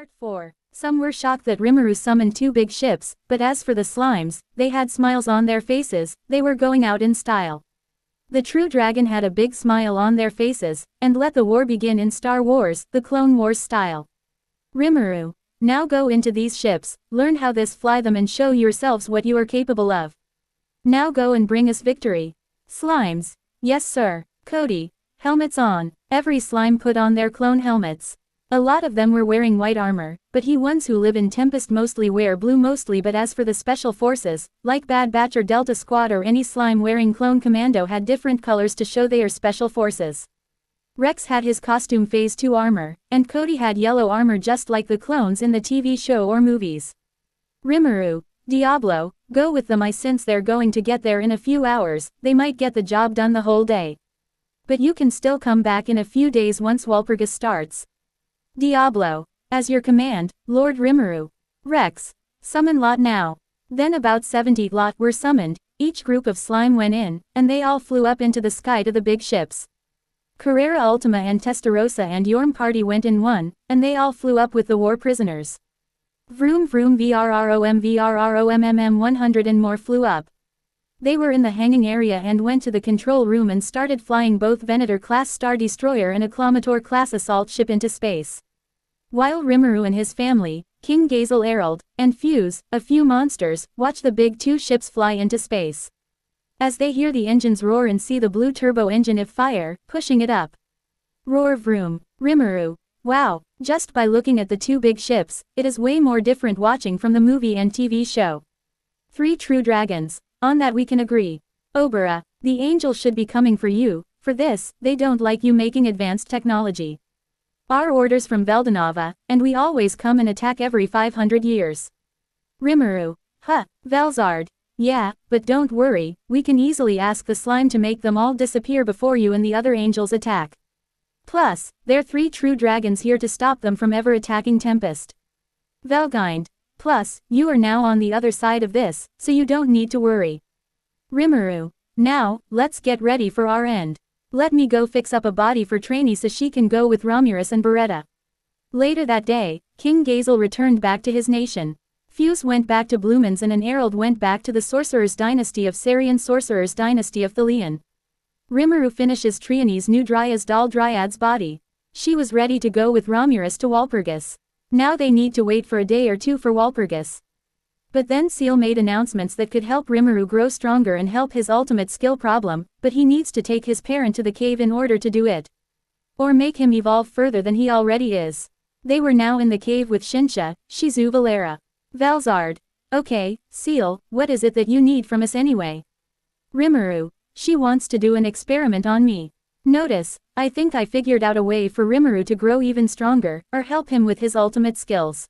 Part 4. Some were shocked that Rimuru summoned 2 big ships, but as for the slimes, they had smiles on their faces, they were going out in style. The true dragon had a big smile on their faces, and let the war begin in Star Wars, the Clone Wars style. Rimuru, now go into these ships, learn how this fly them and show yourselves what you are capable of. Now go and bring us victory. Slimes. Yes sir. Cody. Helmets on. Every slime put on their clone helmets. A lot of them were wearing white armor, but he ones who live in Tempest mostly wear blue mostly, but as for the special forces, like Bad Batch or Delta Squad or any slime wearing Clone Commando had different colors to show they are special forces. Rex had his costume Phase 2 armor, and Cody had yellow armor just like the clones in the TV show or movies. Rimuru, Diablo, go with them. Since they're going to get there in a few hours, they might get the job done the whole day. But you can still come back in a few days once Walpurgis starts. Diablo, as your command, Lord Rimuru. Rex, summon lot now. Then about 70 lot were summoned, each group of slime went in, and they all flew up into the sky to the big ships. Carrera Ultima and Testarossa and Yorm party went in one, and they all flew up with the war prisoners. Vroom vroom VRROM 100 and more flew up. They were in the hanging area and went to the control room and started flying both Venator-class Star Destroyer and Acclamator-class assault ship into space. While Rimuru and his family, King Gazel Erald, and Fuse, a few monsters, watch the big 2 ships fly into space. As they hear the engines roar and see the blue turbo engine of fire, pushing it up. Roar vroom. Rimuru. Wow, just by looking at the 2 big ships, it is way more different watching from the movie and TV show. 3 true dragons. On that we can agree. Obera, the angels should be coming for you. For this, they don't like you making advanced technology. Our orders from Veldanava, and we always come and attack every 500 years. Rimuru. Huh, Velzard. Yeah, but don't worry, we can easily ask the slime to make them all disappear before you and the other angels attack. Plus, there are 3 true dragons here to stop them from ever attacking Tempest. Velgind. Plus, you are now on the other side of this, so you don't need to worry. Rimuru. Now, let's get ready for our end. Let me go fix up a body for Trainee so she can go with Romulus and Beretta. Later that day, King Gazel returned back to his nation. Fuse went back to Blumens and an Erald went back to the Sorcerer's Dynasty of Sarian Sorcerer's Dynasty of Thalian. Rimuru finishes Trionee's new Dryas doll Dryad's body. She was ready to go with Romulus to Walpurgis. Now they need to wait for a day or 2 for Walpurgis. But then Seal made announcements that could help Rimuru grow stronger and help his ultimate skill problem, but he needs to take his parent to the cave in order to do it. Or make him evolve further than he already is. They were now in the cave with Shinsha, Shizu Valera. Velzard. Okay, Seal, what is it that you need from us anyway? Rimuru. She wants to do an experiment on me. Notice, I think I figured out a way for Rimuru to grow even stronger, or help him with his ultimate skills.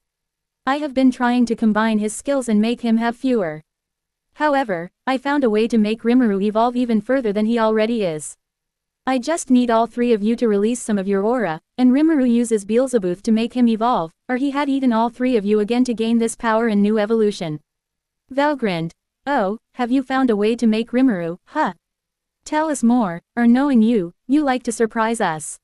I have been trying to combine his skills and make him have fewer. However, I found a way to make Rimuru evolve even further than he already is. I just need all 3 of you to release some of your aura, and Rimuru uses Beelzebub to make him evolve, or he had eaten all 3 of you again to gain this power and new evolution. Vel grinned. Oh, have you found a way to make Rimuru, huh? Tell us more, or knowing you, you like to surprise us.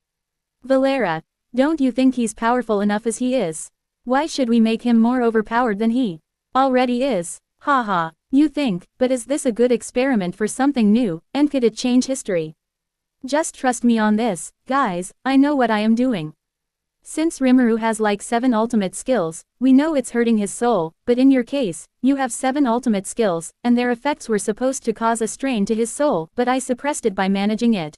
Valera. Don't you think he's powerful enough as he is? Why should we make him more overpowered than he already is? Haha, you think, but is this a good experiment for something new, and could it change history? Just trust me on this, guys, I know what I am doing. Since Rimuru has like 7 ultimate skills, we know it's hurting his soul, but in your case, you have 7 ultimate skills, and their effects were supposed to cause a strain to his soul, but I suppressed it by managing it.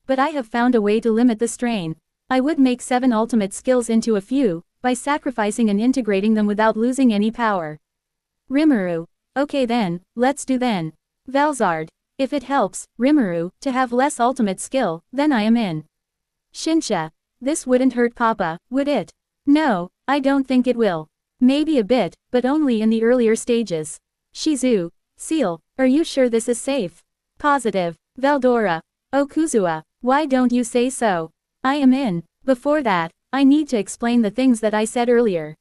But I have found a way to limit the strain. I would make 7 ultimate skills into a few, by sacrificing and integrating them without losing any power. Rimuru. Okay then, let's do then. Velzard. If it helps, Rimuru, to have less ultimate skill, then I am in. Shinsha. This wouldn't hurt Papa, would it? No, I don't think it will. Maybe a bit, but only in the earlier stages. Shizu. Seal, are you sure this is safe? Positive. Veldora. Okuzua. Why don't you say so? I am in. Before that, I need to explain the things that I said earlier.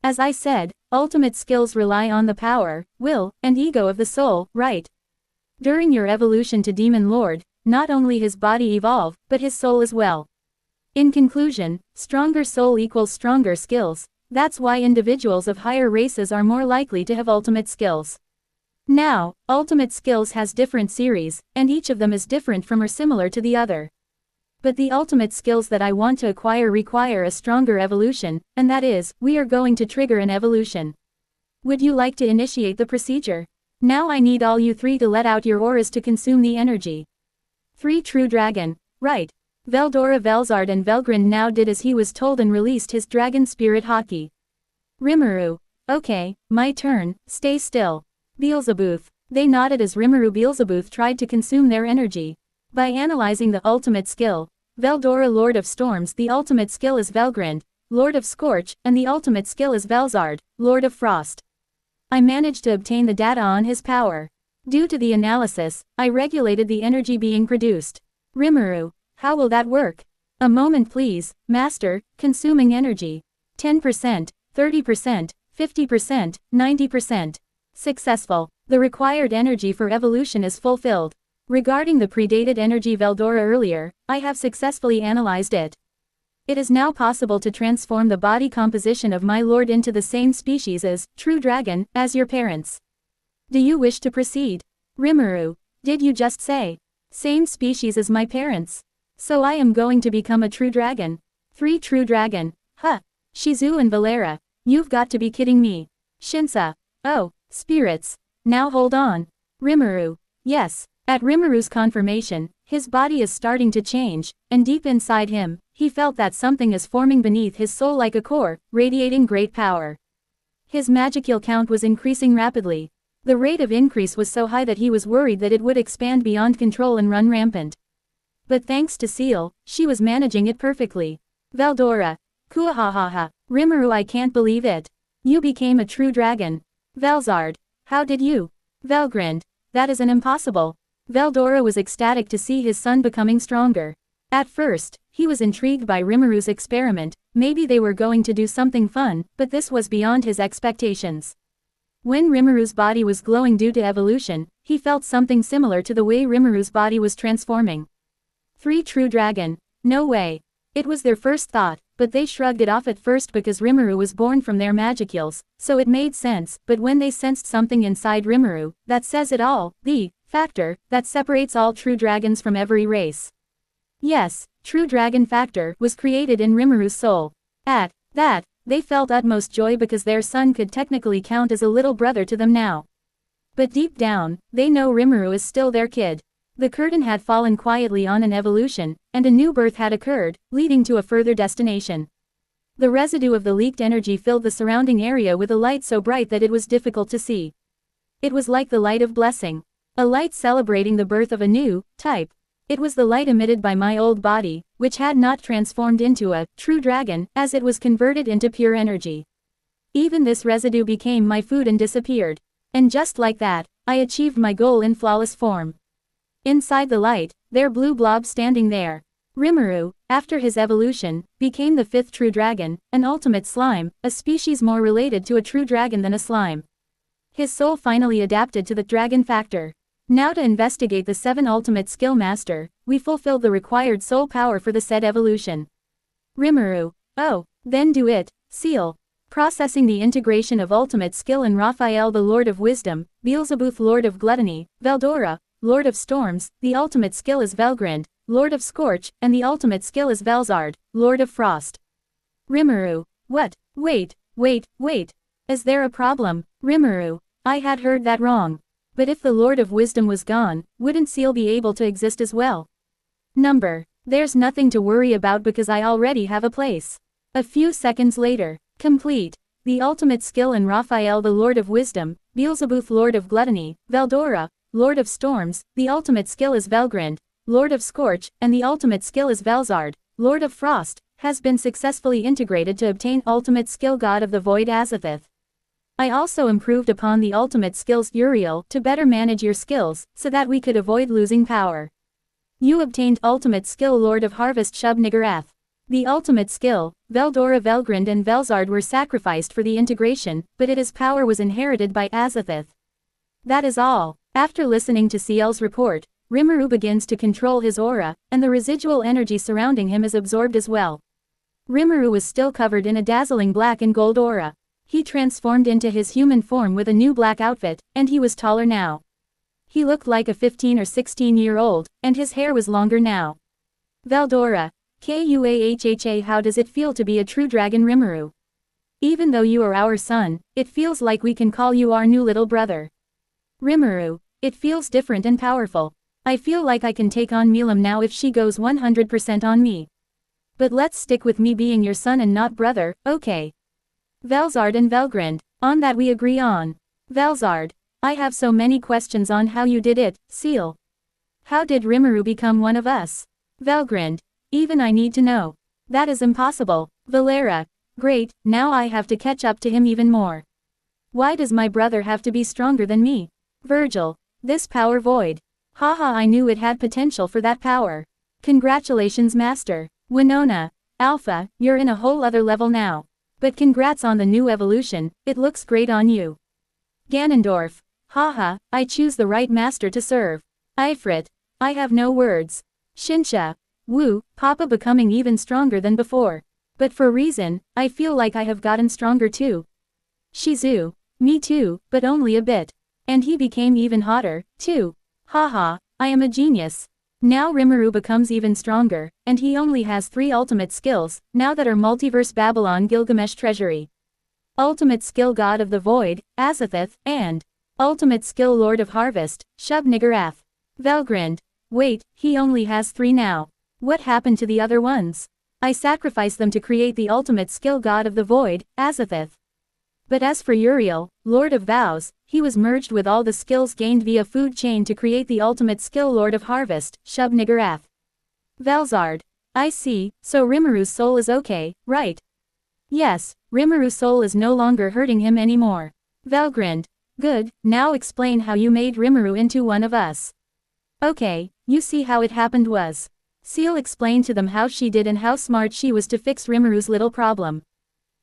As I said, ultimate skills rely on the power, will, and ego of the soul, right? During your evolution to Demon Lord, not only his body evolve, but his soul as well. In conclusion, stronger soul equals stronger skills, That's why individuals of higher races are more likely to have ultimate skills. Now, ultimate skills has different series, and each of them is different from or similar to the other. But the ultimate skills that I want to acquire require a stronger evolution, and that is, we are going to trigger an evolution. Would you like to initiate the procedure? Now I need all you three to let out your auras to consume the energy. 3 True Dragon. Right. Veldora, Velzard and Velgrind now did as he was told and released his dragon spirit haki. Rimuru. Okay, my turn, stay still. Beelzebub. They nodded as Rimuru Beelzebub tried to consume their energy. By analyzing the ultimate skill, Veldora Lord of Storms, the ultimate skill is Velgrind, Lord of Scorch, and the ultimate skill is Velzard, Lord of Frost. I managed to obtain the data on his power. Due to the analysis, I regulated the energy being produced. Rimuru. How will that work? A moment please, Master. Consuming energy. 10%, 30%, 50%, 90%. Successful. The required energy for evolution is fulfilled. Regarding the predated energy Veldora earlier, I have successfully analyzed it. It is now possible to transform the body composition of my lord into the same species as, True Dragon, as your parents. Do you wish to proceed? Rimuru. Did you just say? Same species as my parents. So I am going to become a True Dragon. 3 True Dragon. Huh. Shizu and Valera. You've got to be kidding me. Shinsa. Oh, spirits. Now hold on. Rimuru. Yes. At Rimuru's confirmation, his body is starting to change, and deep inside him, he felt that something is forming beneath his soul like a core, radiating great power. His magical count was increasing rapidly. The rate of increase was so high that he was worried that it would expand beyond control and run rampant. But thanks to Seal, she was managing it perfectly. Veldora. Kuahahaha. Rimuru, I can't believe it. You became a true dragon. Velzard. How did you? Velgrind. That is an impossible. Veldora was ecstatic to see his son becoming stronger. At first, he was intrigued by Rimuru's experiment, maybe they were going to do something fun, but this was beyond his expectations. When Rimuru's body was glowing due to evolution, he felt something similar to the way Rimuru's body was transforming. 3 True Dragon. No way. It was their first thought, but they shrugged it off at first because Rimuru was born from their magicals, so it made sense, but when they sensed something inside Rimuru, that says it all, the factor that separates all true dragons from every race. Yes, True Dragon Factor was created in Rimuru's soul. At that, they felt utmost joy because their son could technically count as a little brother to them now. But deep down, they know Rimuru is still their kid. The curtain had fallen quietly on an evolution, and a new birth had occurred, leading to a further destination. The residue of the leaked energy filled the surrounding area with a light so bright that it was difficult to see. It was like the light of blessing. A light celebrating the birth of a new type. It was the light emitted by my old body, which had not transformed into a true dragon, as it was converted into pure energy. Even this residue became my food and disappeared. And just like that, I achieved my goal in flawless form. Inside the light, their blue blob standing there. Rimuru, after his evolution, became the 5th true dragon, an ultimate slime, a species more related to a true dragon than a slime. His soul finally adapted to the dragon factor. Now to investigate the 7 ultimate skill master, we fulfilled the required soul power for the said evolution. Rimuru. Oh, then do it, Seal. Processing the integration of ultimate skill in Raphael the Lord of Wisdom, Beelzebub Lord of Gluttony, Veldora, Lord of Storms, the ultimate skill is Velgrind, Lord of Scorch, and the ultimate skill is Velzard, Lord of Frost. Rimuru. What? Wait. Is there a problem? Rimuru. I had heard that wrong. But if the Lord of Wisdom was gone, wouldn't Seal be able to exist as well? Number. There's nothing to worry about because I already have a place. A few seconds later. Complete. The ultimate skill in Raphael the Lord of Wisdom, Beelzebub Lord of Gluttony, Veldora, Lord of Storms, the ultimate skill is Velgrind, Lord of Scorch, and the ultimate skill is Velzard, Lord of Frost, has been successfully integrated to obtain ultimate skill God of the Void Azathoth. I also improved upon the ultimate skills Uriel to better manage your skills, so that we could avoid losing power. You obtained ultimate skill Lord of Harvest Shub Niggurath. The ultimate skill, Veldora Velgrind and Velzard were sacrificed for the integration, but its power was inherited by Azathoth. That is all. After listening to Ciel's report, Rimuru begins to control his aura, and the residual energy surrounding him is absorbed as well. Rimuru was still covered in a dazzling black and gold aura. He transformed into his human form with a new black outfit, and he was taller now. He looked like a 15 or 16-year-old, and his hair was longer now. Veldora, Kuahha, how does it feel to be a true dragon, Rimuru? Even though you are our son, it feels like we can call you our new little brother. Rimuru, it feels different and powerful. I feel like I can take on Milam now if she goes 100% on me. But let's stick with me being your son and not brother, okay? Velzard and Velgrind, on that we agree on. Velzard, I have so many questions on how you did it, Seal. How did Rimuru become one of us? Velgrind, even I need to know. That is impossible. Valera, great, now I have to catch up to him even more. Why does my brother have to be stronger than me? Virgil, this power void. Haha, I knew it had potential for that power. Congratulations, Master. Winona, Alpha, you're in a whole other level now. But congrats on the new evolution, it looks great on you. Ganondorf, haha, I choose the right master to serve. Ifrit, I have no words. Shinsha, woo, Papa becoming even stronger than before. But for reason, I feel like I have gotten stronger too. Shizu, me too, but only a bit. And he became even hotter, too. Haha, I am a genius. Now Rimuru becomes even stronger, and he only has 3 ultimate skills, now that are Multiverse Babylon Gilgamesh Treasury. Ultimate Skill God of the Void, Azathoth, and Ultimate Skill Lord of Harvest, Shub-Niggurath. Velgrind, wait, he only has 3 now. What happened to the other ones? I sacrificed them to create the Ultimate Skill God of the Void, Azathoth. But as for Uriel, Lord of Vows, he was merged with all the skills gained via food chain to create the ultimate skill Lord of Harvest, Shub-Niggurath. Velzard, I see, so Rimuru's soul is okay, right? Yes, Rimuru's soul is no longer hurting him anymore. Velgrind, good, now explain how you made Rimuru into one of us. Okay, you see how it happened was. Seal explained to them how she did and how smart she was to fix Rimuru's little problem.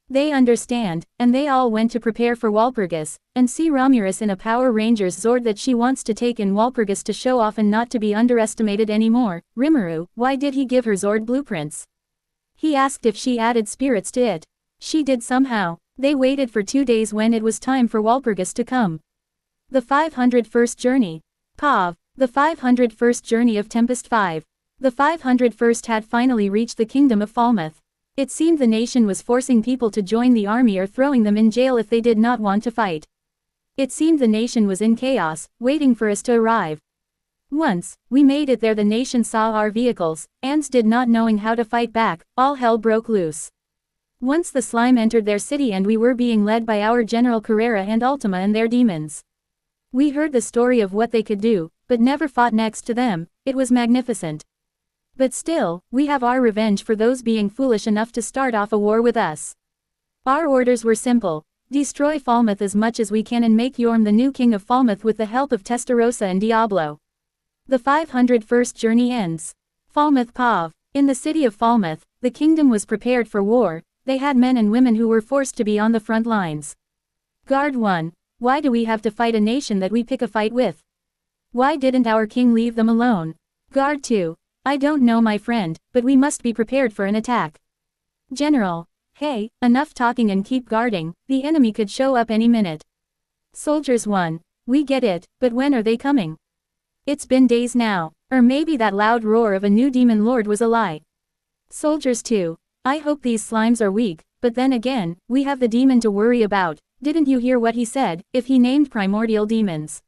They understand, and they all went to prepare for Walpurgis, and see Romulus in a Power Rangers Zord that she wants to take in Walpurgis to show off and not to be underestimated anymore. Rimuru, why did he give her Zord blueprints? He asked if she added spirits to it. She did somehow. They waited for 2 days when it was time for Walpurgis to come. The 501st Journey. Pav, the 501st Journey of Tempest 5. The 501st had finally reached the kingdom of Falmouth. It seemed the nation was forcing people to join the army or throwing them in jail if they did not want to fight. It seemed the nation was in chaos, waiting for us to arrive. Once we made it there, the nation saw our vehicles, and did not knowing how to fight back, all hell broke loose. Once the slime entered their city and we were being led by our General Carrera and Ultima and their demons. We heard the story of what they could do, but never fought next to them. It was magnificent. But still, we have our revenge for those being foolish enough to start off a war with us. Our orders were simple: destroy Falmouth as much as we can and make Yorm the new king of Falmouth with the help of Testarossa and Diablo. The 501st Journey ends. Falmouth Pav. In the city of Falmouth, the kingdom was prepared for war. They had men and women who were forced to be on the front lines. Guard 1. Why do we have to fight a nation that we pick a fight with? Why didn't our king leave them alone? Guard 2. I don't know, my friend, but we must be prepared for an attack. General, hey, enough talking and keep guarding, the enemy could show up any minute. Soldiers 1, we get it, but when are they coming? It's been days now, or maybe that loud roar of a new demon lord was a lie. Soldiers 2, I hope these slimes are weak, but then again, we have the demon to worry about. Didn't you hear what he said, if he named primordial demons?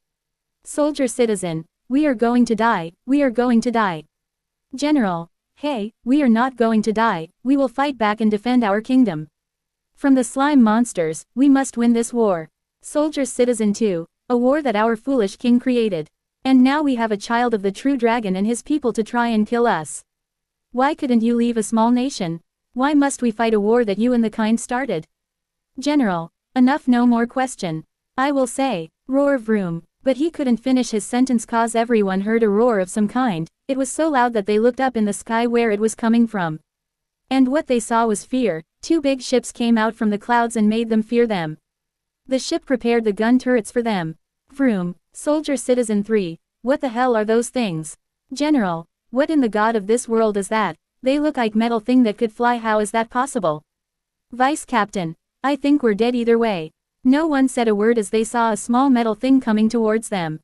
Soldier Citizen, we are going to die, we are going to die. General, hey, we are not going to die, we will fight back and defend our kingdom. From the slime monsters, we must win this war. Soldier Citizen 2, a war that our foolish king created. And now we have a child of the true dragon and his people to try and kill us. Why couldn't you leave a small nation? Why must we fight a war that you and the kind started? General, enough, no more question. I will say, roar vroom. But he couldn't finish his sentence cause everyone heard a roar of some kind. It was so loud that they looked up in the sky where it was coming from. And what they saw was fear. 2 big ships came out from the clouds and made them fear them. The ship prepared the gun turrets for them. Vroom. Soldier Citizen 3, what the hell are those things? General, what in the god of this world is that? They look like metal thing that could fly. How is that possible? Vice Captain, I think we're dead either way. No one said a word as they saw a small metal thing coming towards them.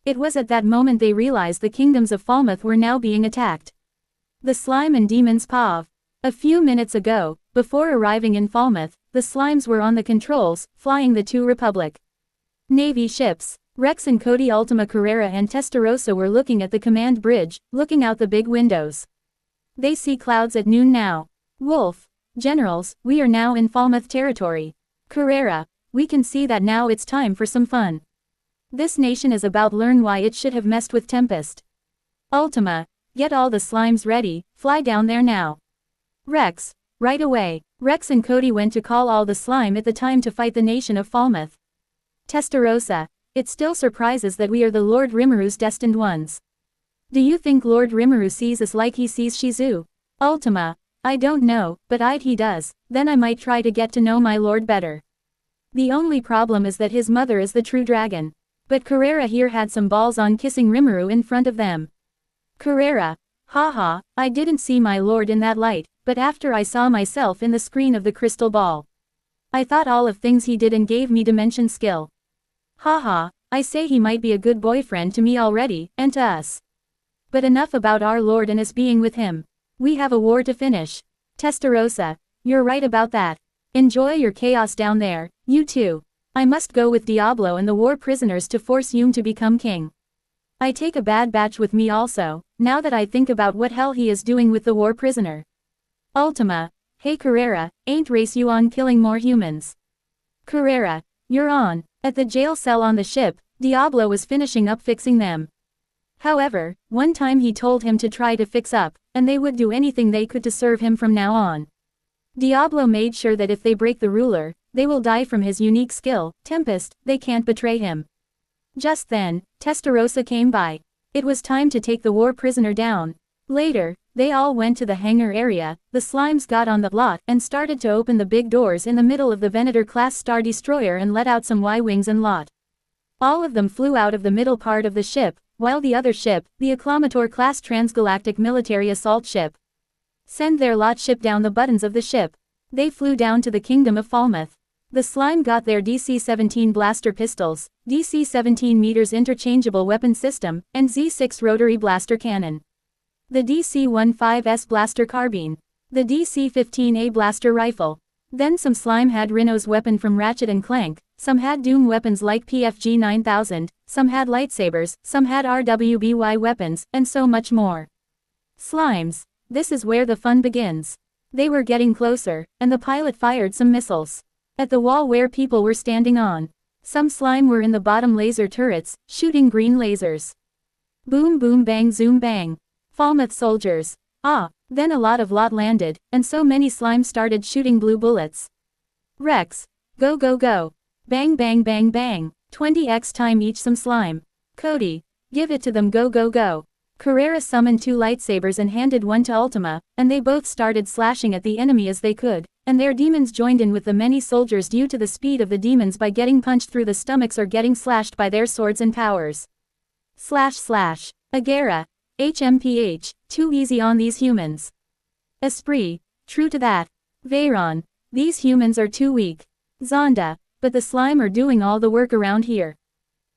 It was at that moment they realized the kingdoms of Falmouth were now being attacked. The slime and demons POV. A few minutes ago, before arriving in Falmouth, the slimes were on the controls, flying the two Republic Navy ships. Rex and Cody, Ultima Carrera and Testarossa were looking at the command bridge, looking out the big windows. They see clouds at noon now. Wolf, generals, we are now in Falmouth territory. Carrera, we can see that now it's time for some fun. This nation is about learn why it should have messed with Tempest. Ultima, get all the slimes ready, fly down there now. Rex, right away. Rex and Cody went to call all the slime at the time to fight the nation of Falmouth. Testarossa, it still surprises that we are the Lord Rimmeru's destined ones. Do you think Lord Rimmeru sees us like he sees Shizu? Ultima, I don't know, but he does, then I might try to get to know my lord better. The only problem is that his mother is the true dragon. But Carrera here had some balls on kissing Rimmeru in front of them. Carrera, haha, I didn't see my lord in that light, but after I saw myself in the screen of the crystal ball, I thought all of things he did and gave me dimension skill. Haha, I say he might be a good boyfriend to me already, and to us. But enough about our lord and us being with him. We have a war to finish. Testarossa, you're right about that. Enjoy your chaos down there, you too. I must go with Diablo and the war prisoners to force Yume to become king. I take a bad batch with me also, now that I think about what hell he is doing with the war prisoner. Ultima, hey Carrera, ain't race you on killing more humans. Carrera, you're on. At the jail cell on the ship, Diablo was finishing up fixing them. However, one time he told him to try to fix up, and they would do anything they could to serve him from now on. Diablo made sure that if they break the ruler, they will die from his unique skill, Tempest, they can't betray him. Just then, Testarossa came by. It was time to take the war prisoner down. Later, they all went to the hangar area, the slimes got on the lot and started to open the big doors in the middle of the Venator-class Star Destroyer and let out some Y-Wings and lot. All of them flew out of the middle part of the ship, while the other ship, the Acclamator-class Transgalactic Military Assault Ship, sent their lot ship down the buttons of the ship. They flew down to the Kingdom of Falmouth. The slime got their DC-17 blaster pistols, DC-17 meters interchangeable weapon system, and Z6 rotary blaster cannon. The DC-15S blaster carbine. The DC-15A blaster rifle. Then some slime had Rhino's weapon from Ratchet and Clank, some had Doom weapons like PFG 9000, some had lightsabers, some had RWBY weapons, and so much more. Slimes. This is where the fun begins. They were getting closer, and the pilot fired some missiles at the wall where people were standing on. Some slime were in the bottom laser turrets, shooting green lasers. Boom boom bang zoom bang. Falmouth soldiers. Then a lot landed, and so many slime started shooting blue bullets. Rex. Go go go. Bang bang bang bang. 20x time each some slime. Cody. Give it to them go go go. Carrera summoned 2 lightsabers and handed one to Ultima, and they both started slashing at the enemy as they could, and their demons joined in with the many soldiers due to the speed of the demons by getting punched through the stomachs or getting slashed by their swords and powers. Slash slash. Agera. HMPH, too easy on these humans. Esprit, true to that. Veyron, these humans are too weak. Zonda, but the slime are doing all the work around here.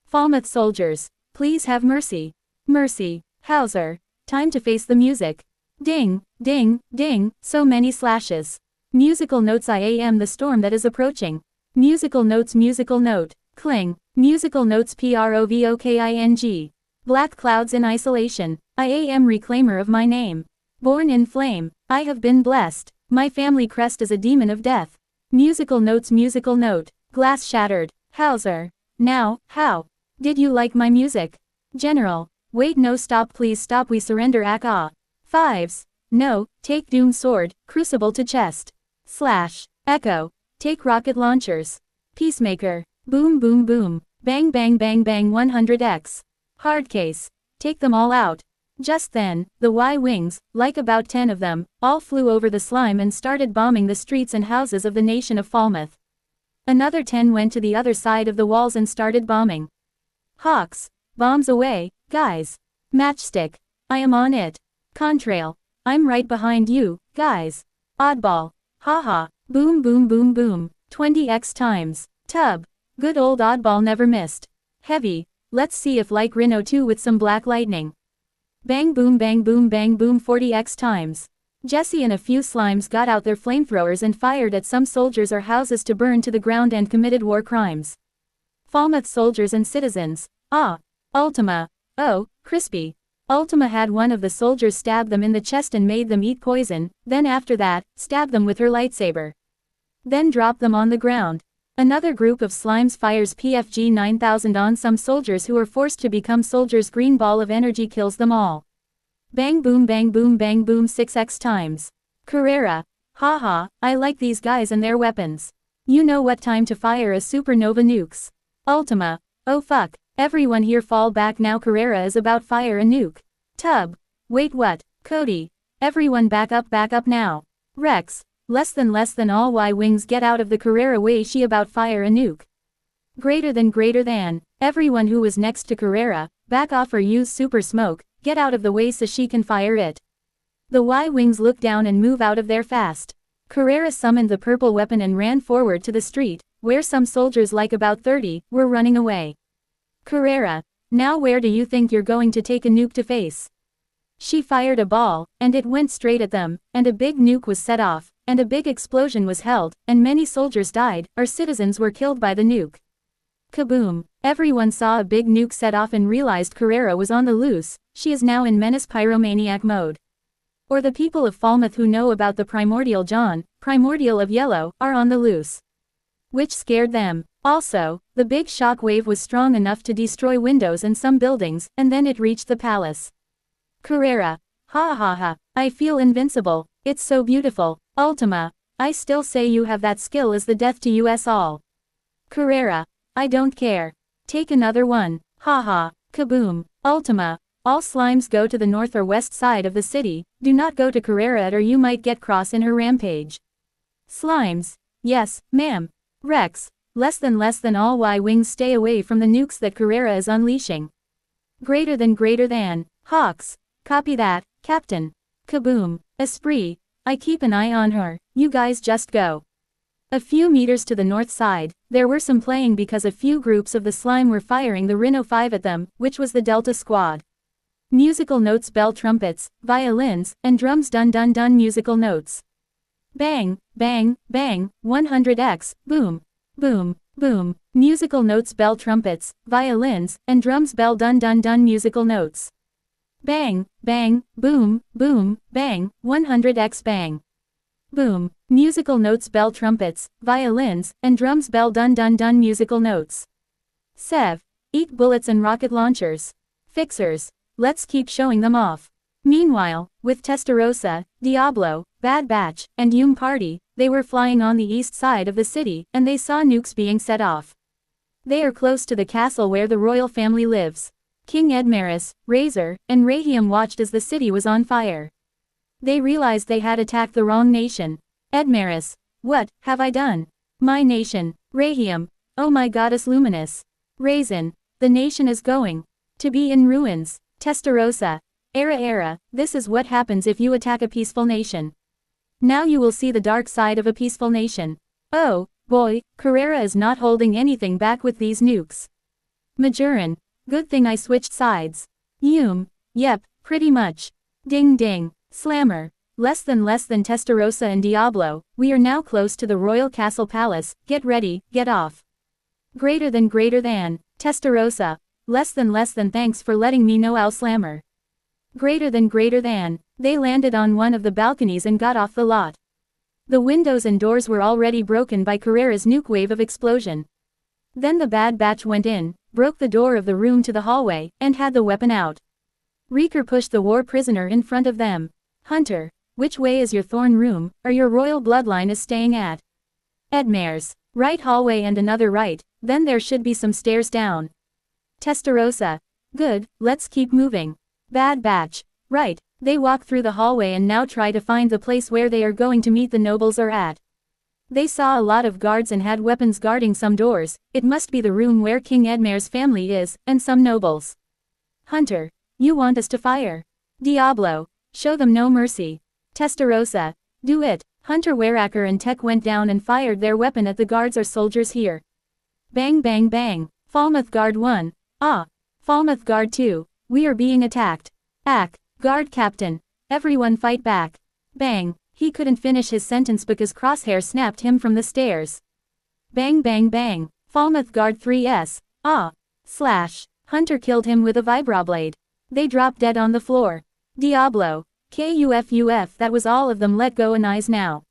Falmouth soldiers, please have mercy. Mercy. Hauser, time to face the music. Ding, ding, ding, so many slashes. Musical notes I am the storm that is approaching. Musical notes musical note, cling, musical notes provoking. Black clouds in isolation, I am reclaimer of my name. Born in flame, I have been blessed, my family crest is a demon of death. Musical musical note, glass shattered, Hauser. Now, how? Did you like my music? General. Wait no stop please stop we surrender Fives. No, take Doom sword, crucible to chest. Slash. Echo. Take rocket launchers. Peacemaker. Boom boom boom. Bang bang bang bang 100x. Hardcase. Take them all out. Just then, the Y-Wings, like about 10 of them, all flew over the slime and started bombing the streets and houses of the nation of Falmouth. Another 10 went to the other side of the walls and started bombing. Hawks. Bombs away, guys. Matchstick. I am on it. Contrail. I'm right behind you, guys. Oddball. Haha. Boom boom boom boom. 20x times. Tub. Good old Oddball never missed. Heavy. Let's see if like Rhino 2 with some black lightning. Bang boom bang boom bang boom 40x times. Jesse and a few slimes got out their flamethrowers and fired at some soldiers or houses to burn to the ground and committed war crimes. Falmouth soldiers and citizens. Ah. Ultima. Oh, crispy. Ultima had one of the soldiers stab them in the chest and made them eat poison, then after that, stab them with her lightsaber. Then drop them on the ground. Another group of slimes fires PFG 9000 on some soldiers who are forced to become soldiers. Green ball of energy kills them all. Bang boom bang boom bang boom 6x times. Carrera. Haha, I like these guys and their weapons. You know what time to fire a supernova nukes. Ultima. Oh fuck. Everyone here fall back now. Carrera is about fire a nuke. Tub. Wait what? Cody. Everyone back up now. Rex. Less than all Y-wings get out of the Carrera way. She about fire a nuke. Greater than. Everyone who was next to Carrera, back off or use super smoke, get out of the way so she can fire it. The Y-wings look down and move out of there fast. Carrera summoned the purple weapon and ran forward to the street, where some soldiers like about 30, were running away. Carrera, now where do you think you're going to take a nuke to face? She fired a ball, and it went straight at them, and a big nuke was set off, and a big explosion was held, and many soldiers died, or citizens were killed by the nuke. Kaboom! Everyone saw a big nuke set off and realized Carrera was on the loose. She is now in menace pyromaniac mode. Or the people of Falmouth who know about the primordial John, primordial of yellow, are on the loose. Which scared them. Also, the big shock wave was strong enough to destroy windows and some buildings, and then it reached the palace. Carrera. Ha ha ha, I feel invincible, it's so beautiful. Ultima. I still say you have that skill is the death to us all. Carrera. I don't care. Take another one. Ha ha. Kaboom. Ultima. All slimes go to the north or west side of the city, do not go to Carrera or you might get cross in her rampage. Slimes. Yes, ma'am. Rex. Less than all Y-wings stay away from the nukes that Carrera is unleashing. Greater than. Hawks. Copy that, Captain. Kaboom. Esprit. I keep an eye on her, you guys just go. A few meters to the north side, there were some playing because a few groups of the slime were firing the Rhino 5 at them, which was the Delta Squad. Musical notes, bell trumpets, violins, and drums. Dun dun dun. Musical notes. Bang, bang, bang, 100x, boom, boom, boom. Musical notes, bell trumpets, violins, and drums. Bell dun dun dun. Musical notes. Bang, bang, boom, boom, bang, 100x bang. Boom. Musical notes, bell trumpets, violins, and drums. Bell dun dun dun. Musical notes. Sev. Eat bullets and rocket launchers. Fixers. Let's keep showing them off. Meanwhile, with Testarossa, Diablo, Bad Batch, and Yum Party, they were flying on the east side of the city, and they saw nukes being set off. They are close to the castle where the royal family lives. King Edmaris, Razor, and Rahiam watched as the city was on fire. They realized they had attacked the wrong nation. Edmaris, what have I done? My nation. Rahiam, oh my goddess luminous. Raisin, the nation is going to be in ruins. Testarossa, Era, this is what happens if you attack a peaceful nation. Now you will see the dark side of a peaceful nation. Oh, boy, Carrera is not holding anything back with these nukes. Majoran, good thing I switched sides. Yum, yep, pretty much. Ding ding, Slammer, less than Testarossa and Diablo, we are now close to the royal castle palace, get ready, get off. Greater than, Testarossa, less than thanks for letting me know. Owl Slammer. Greater than, they landed on one of the balconies and got off the lot. The windows and doors were already broken by Carrera's nuke wave of explosion. Then the Bad Batch went in, broke the door of the room to the hallway, and had the weapon out. Reeker pushed the war prisoner in front of them. Hunter, which way is your thorn room, or your royal bloodline is staying at? Edmares, right hallway and another right, then there should be some stairs down. Testarossa, good, let's keep moving. Bad Batch, right, they walk through the hallway and now try to find the place where they are going to meet the nobles are at. They saw a lot of guards and had weapons guarding some doors, it must be the room where King Edmare's family is, and some nobles. Hunter, you want us to fire? Diablo, Show them no mercy. Testarossa. Do it. Hunter Waracker and Tech went down and fired their weapon at the guards or soldiers here. Bang bang bang. Falmouth Guard 1. Ah. Falmouth Guard 2. We are being attacked. Ack. Guard Captain. Everyone fight back. Bang. He couldn't finish his sentence because Crosshair snapped him from the stairs. Bang bang bang. Falmouth Guard 3S. Ah. Slash. Hunter killed him with a vibroblade. They dropped dead on the floor. Diablo. Kuff, that was all of them. Let go and eyes now.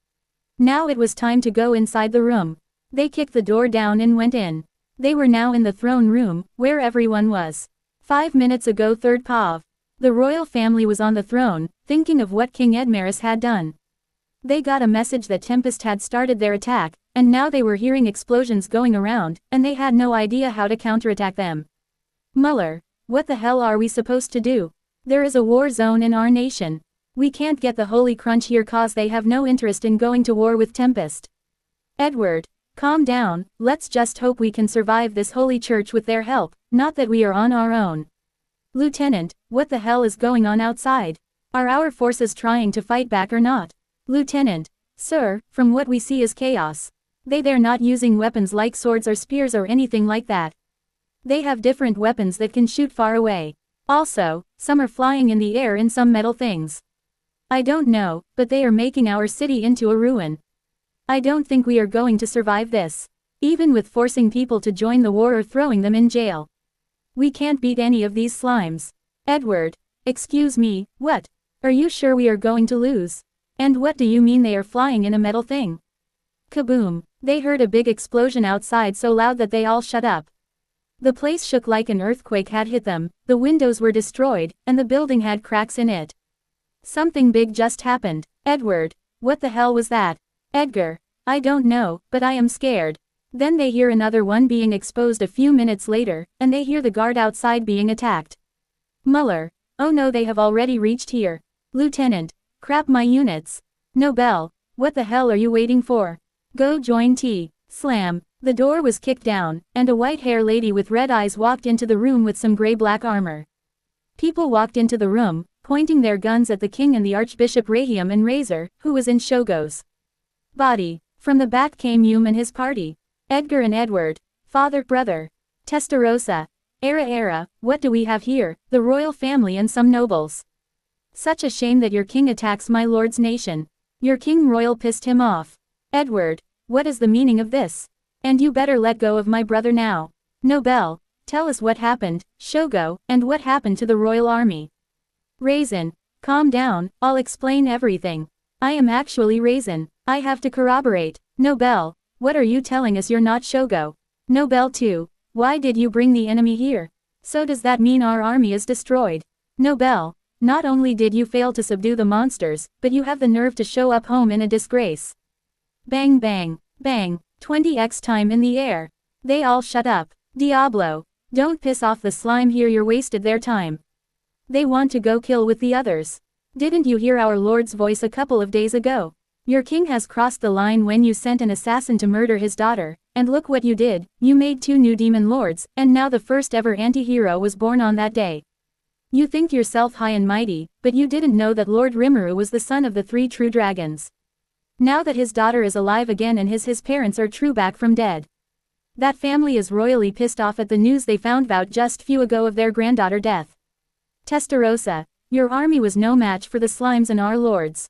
Now it was time to go inside the room. They kicked the door down and went in. They were now in the throne room, where everyone was. 5 minutes ago, third Pav. The royal family was on the throne, thinking of what King Edmaris had done. They got a message that Tempest had started their attack, and now they were hearing explosions going around, and they had no idea how to counterattack them. Muller, what the hell are we supposed to do? There is a war zone in our nation. We can't get the Holy Crunch here cause they have no interest in going to war with Tempest. Edward, calm down, let's just hope we can survive this holy church with their help, not that we are on our own. Lieutenant, what the hell is going on outside? Are our forces trying to fight back or not? Lieutenant, sir, from what we see is chaos. They're not using weapons like swords or spears or anything like that. They have different weapons that can shoot far away. Also, some are flying in the air in some metal things. I don't know, but they are making our city into a ruin. I don't think we are going to survive this. Even with forcing people to join the war or throwing them in jail. We can't beat any of these slimes. Edward, excuse me, what? Are you sure we are going to lose? And what do you mean they are flying in a metal thing? Kaboom! They heard a big explosion outside so loud that they all shut up. The place shook like an earthquake had hit them, the windows were destroyed, and the building had cracks in it. Something big just happened. Edward, what the hell was that? Edgar, I don't know, but I am scared. Then they hear another one being exposed a few minutes later, and they hear the guard outside being attacked. Muller, oh no, they have already reached here. Lieutenant, crap my units. Nobel, what the hell are you waiting for? Go join T. Slam. The door was kicked down, and a white-haired lady with red eyes walked into the room with some gray-black armor. People walked into the room, pointing their guns at the king and the Archbishop Rahiam and Razor, who was in Shogo's body. From the back came Hume and his party. Edgar and Edward, father, brother. Testarossa. Era, what do we have here? The royal family and some nobles. Such a shame that your king attacks my lord's nation. Your king royal pissed him off. Edward, what is the meaning of this? And you better let go of my brother now. Nobel, tell us what happened, Shogo, and what happened to the royal army. Raisin, calm down, I'll explain everything. I am actually Raisin. I have to corroborate. Nobel, what are you telling us? You're not Shogo? Nobel too, why did you bring the enemy here? So does that mean our army is destroyed? Nobel, not only did you fail to subdue the monsters, but you have the nerve to show up home in a disgrace. Bang bang, bang, 20x time in the air. They all shut up. Diablo, don't piss off the slime here, you're wasted their time. They want to go kill with the others. Didn't you hear our lord's voice a couple of days ago? Your king has crossed the line when you sent an assassin to murder his daughter, and look what you did, you made 2 new demon lords, and now the first ever anti-hero was born on that day. You think yourself high and mighty, but you didn't know that Lord Rimuru was the son of the 3 true dragons. Now that his daughter is alive again and his parents are true back from dead. That family is royally pissed off at the news they found out just few ago of their granddaughter death. Testarossa, your army was no match for the slimes and our lords.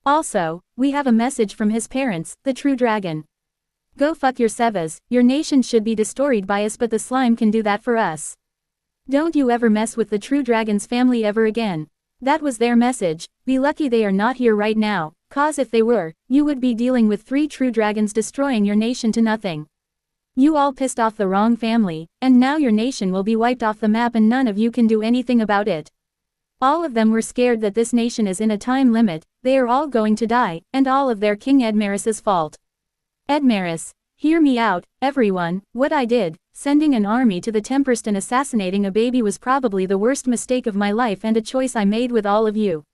Also, we have a message from his parents, the true dragon. Go fuck your sevas, your nation should be destroyed by us, but the slime can do that for us. Don't you ever mess with the true dragon's family ever again. That was their message. Be lucky they are not here right now, cause if they were, you would be dealing with 3 true dragons destroying your nation to nothing. You all pissed off the wrong family, and now your nation will be wiped off the map and none of you can do anything about it. All of them were scared that this nation is in a time limit, they are all going to die, and all of their King Edmaris's fault. Edmaris, hear me out, everyone, what I did, sending an army to the Tempest and assassinating a baby was probably the worst mistake of my life and a choice I made with all of you.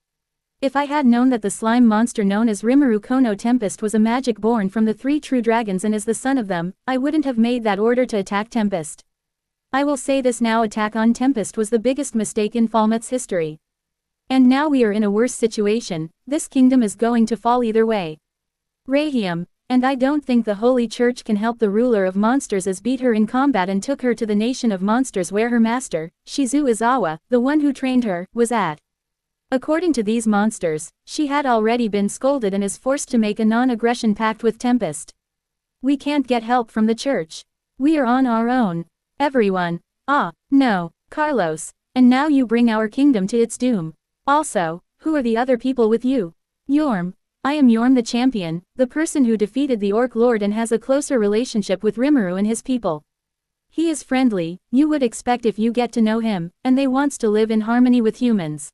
If I had known that the slime monster known as Rimuru Kono Tempest was a magic born from the 3 true dragons and is the son of them, I wouldn't have made that order to attack Tempest. I will say this now, attack on Tempest was the biggest mistake in Falmouth's history. And now we are in a worse situation, this kingdom is going to fall either way. Rahiam, and I don't think the Holy Church can help the ruler of monsters as beat her in combat and took her to the nation of monsters where her master, Shizu Izawa, the one who trained her, was at. According to these monsters, she had already been scolded and is forced to make a non-aggression pact with Tempest. We can't get help from the church. We are on our own. Everyone. Ah, no, Carlos, and now you bring our kingdom to its doom. Also, who are the other people with you? Yorm. I am Yorm the champion, the person who defeated the Orc Lord and has a closer relationship with Rimuru and his people. He is friendly, you would expect if you get to know him, and they wants to live in harmony with humans.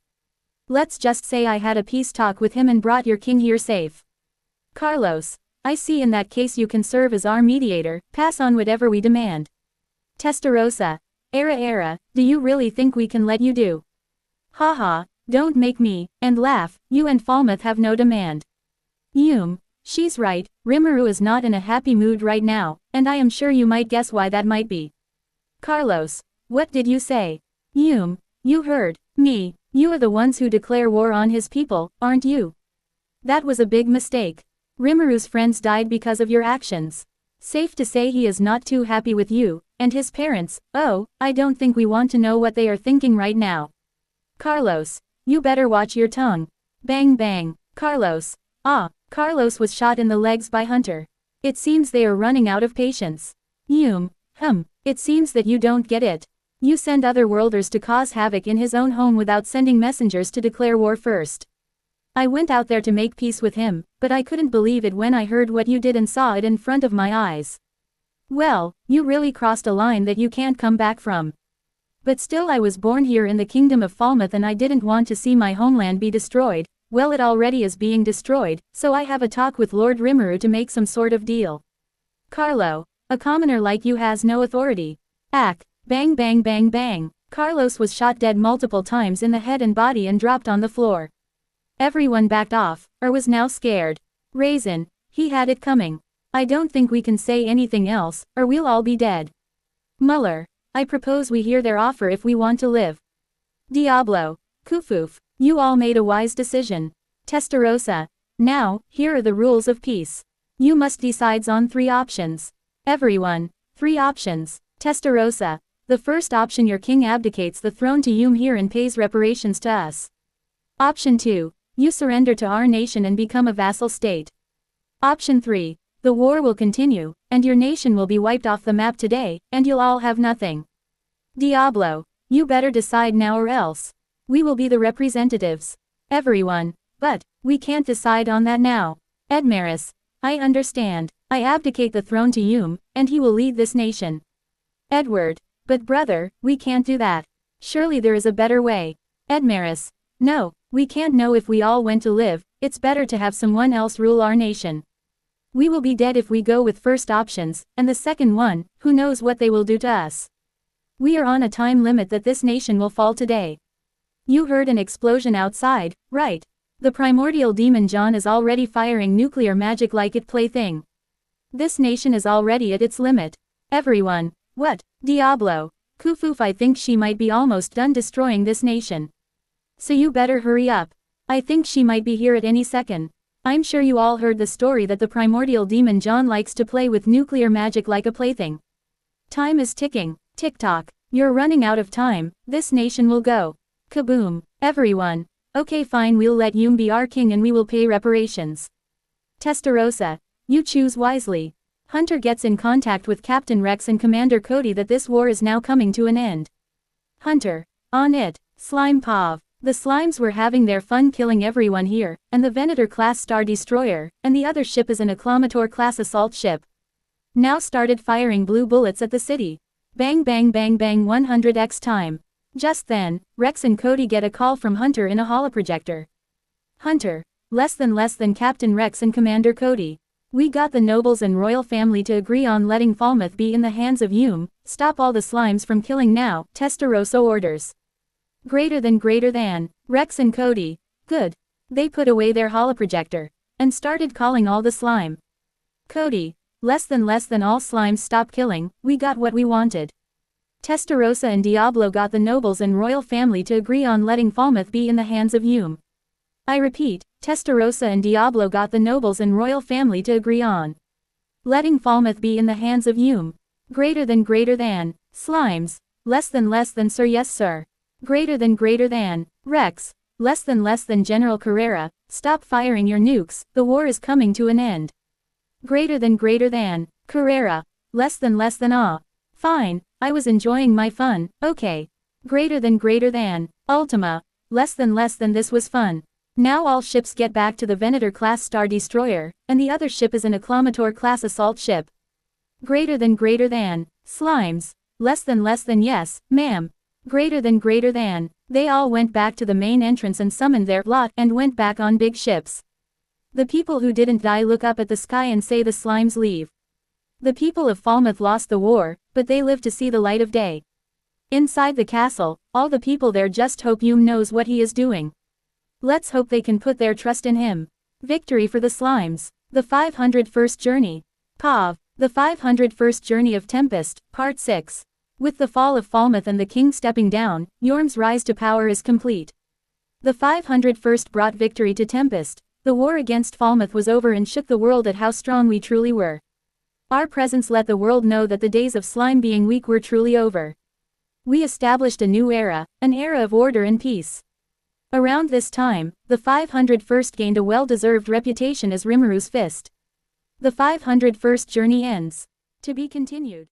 Let's just say I had a peace talk with him and brought your king here safe. Carlos, I see in that case you can serve as our mediator, pass on whatever we demand. Testarossa. Era, do you really think we can let you do? Haha, don't make me, and laugh, you and Falmouth have no demand. She's right, Rimuru is not in a happy mood right now, and I am sure you might guess why that might be. Carlos, what did you say? You heard me, you are the ones who declare war on his people, aren't you? That was a big mistake. Rimuru's friends died because of your actions. Safe to say he is not too happy with you, and his parents, oh, I don't think we want to know what they are thinking right now. Carlos, you better watch your tongue. Bang bang, Carlos. Carlos was shot in the legs by Hunter. It seems they are running out of patience. It seems that you don't get it. You send otherworlders to cause havoc in his own home without sending messengers to declare war first. I went out there to make peace with him, but I couldn't believe it when I heard what you did and saw it in front of my eyes. Well, you really crossed a line that you can't come back from. But still I was born here in the kingdom of Falmouth and I didn't want to see my homeland be destroyed. Well, it already is being destroyed, so I have a talk with Lord Rimuru to make some sort of deal. Carlo, a commoner like you has no authority. Bang bang bang bang. Carlos was shot dead multiple times in the head and body and dropped on the floor. Everyone backed off, or was now scared. Raisin, he had it coming. I don't think we can say anything else, or we'll all be dead. Muller, I propose we hear their offer if we want to live. Diablo, Kufuf, you all made a wise decision. Testarossa, now, here are the rules of peace. You must decide on 3 options. Everyone, 3 options. Testarossa, the first option, your king abdicates the throne to Yum here and pays reparations to us. Option 2, you surrender to our nation and become a vassal state. Option 3, the war will continue, and your nation will be wiped off the map today, and you'll all have nothing. Diablo, you better decide now or else. We will be the representatives. Everyone, but, we can't decide on that now. Edmaris, I understand. I abdicate the throne to Yum, and he will lead this nation. Edward, but brother, we can't do that. Surely there is a better way. Edmaris, no, we can't know if we all went to live, it's better to have someone else rule our nation. We will be dead if we go with first options, and the second one, who knows what they will do to us. We are on a time limit that this nation will fall today. You heard an explosion outside, right? The primordial demon John is already firing nuclear magic like it plaything. This nation is already at its limit. Everyone, what? Diablo, Kufuf, I think she might be almost done destroying this nation. So you better hurry up. I think she might be here at any second. I'm sure you all heard the story that the primordial demon John likes to play with nuclear magic like a plaything. Time is ticking, tick-tock, you're running out of time, this nation will go. Kaboom, everyone. Okay fine, we'll let Yum be our king and we will pay reparations. Testarossa, you choose wisely. Hunter gets in contact with Captain Rex and Commander Cody that this war is now coming to an end. Hunter, on it, Slime Pav. The slimes were having their fun killing everyone here, and the Venator-class Star Destroyer, and the other ship is an Acclamator-class assault ship. Now started firing blue bullets at the city. Bang bang bang bang 100x time. Just then, Rex and Cody get a call from Hunter in a holoprojector. Hunter, less than Captain Rex and Commander Cody. We got the nobles and royal family to agree on letting Falmouth be in the hands of Yum, stop all the slimes from killing now, Testarossa orders. Greater than, Rex and Cody, good. They put away their holoprojector, and started calling all the slime. Cody, less than all slimes stop killing, we got what we wanted. Testarossa and Diablo got the nobles and royal family to agree on letting Falmouth be in the hands of Hume. I repeat, Testarossa and Diablo got the nobles and royal family to agree on letting Falmouth be in the hands of Hume. Greater than Slimes. Less than Sir, yes sir. Greater than Rex. Less than General Carrera. Stop firing your nukes, the war is coming to an end. Greater than Carrera. Less than ah. Fine, I was enjoying my fun, okay. Greater than Ultima. Less than this was fun. Now all ships get back to the Venator-class Star Destroyer, and the other ship is an Acclamator-class assault ship. Greater than Slimes. Less than yes, ma'am. Greater than. They all went back to the main entrance and summoned their lot and went back on big ships. The people who didn't die look up at the sky and say the Slimes leave. The people of Falmouth lost the war, but they live to see the light of day. Inside the castle, all the people there just hope Hume knows what he is doing. Let's hope they can put their trust in him. Victory for the Slimes. The 501st Journey. Pav. The 501st Journey of Tempest, Part 6. With the fall of Falmouth and the king stepping down, Yorm's rise to power is complete. The 501st brought victory to Tempest. The war against Falmouth was over and shook the world at how strong we truly were. Our presence let the world know that the days of slime being weak were truly over. We established a new era, an era of order and peace. Around this time, the 501st gained a well-deserved reputation as Rimmerou's Fist. The 501st Journey ends. To be continued.